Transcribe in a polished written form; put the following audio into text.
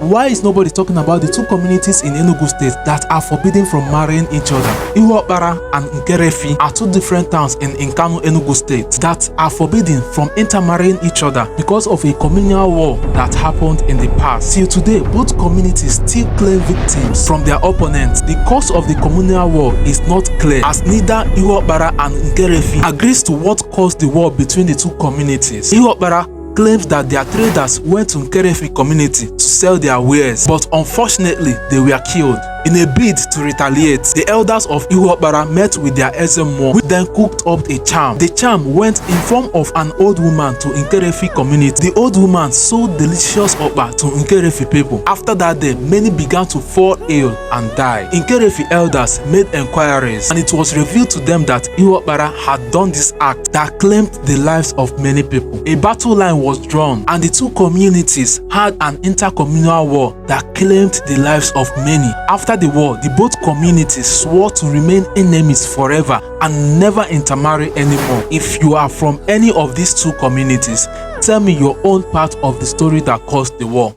Why is nobody talking about the two communities in Enugu State that are forbidden from marrying each other? Ihuokpara and Nkerefi are two different towns in Nkanu, Enugu State that are forbidden from intermarrying each other because of a communal war that happened in the past. Till today, both communities still claim victims from their opponents. The cause of the communal war is not clear, as neither Ihuokpara and Nkerefi agrees to what caused the war between the two communities. Ihuokpara claims that their traders went to Nkerefi community to sell their wares, but unfortunately they were killed. In a bid to retaliate, the elders of Ihuokpara met with their Ezemo, which then cooked up a charm. The charm went in form of an old woman to Nkerefi community. The old woman sold delicious okpa to Nkerefi people. After that day, many began to fall ill and die. Nkerefi elders made enquiries, and it was revealed to them that Ihuokpara had done this act that claimed the lives of many people. A battle line was drawn, and the two communities had an intercommunal war that claimed the lives of many. After the war, the both communities swore to remain enemies forever and never intermarry anymore. If you are from any of these two communities, tell me your own part of the story that caused the war.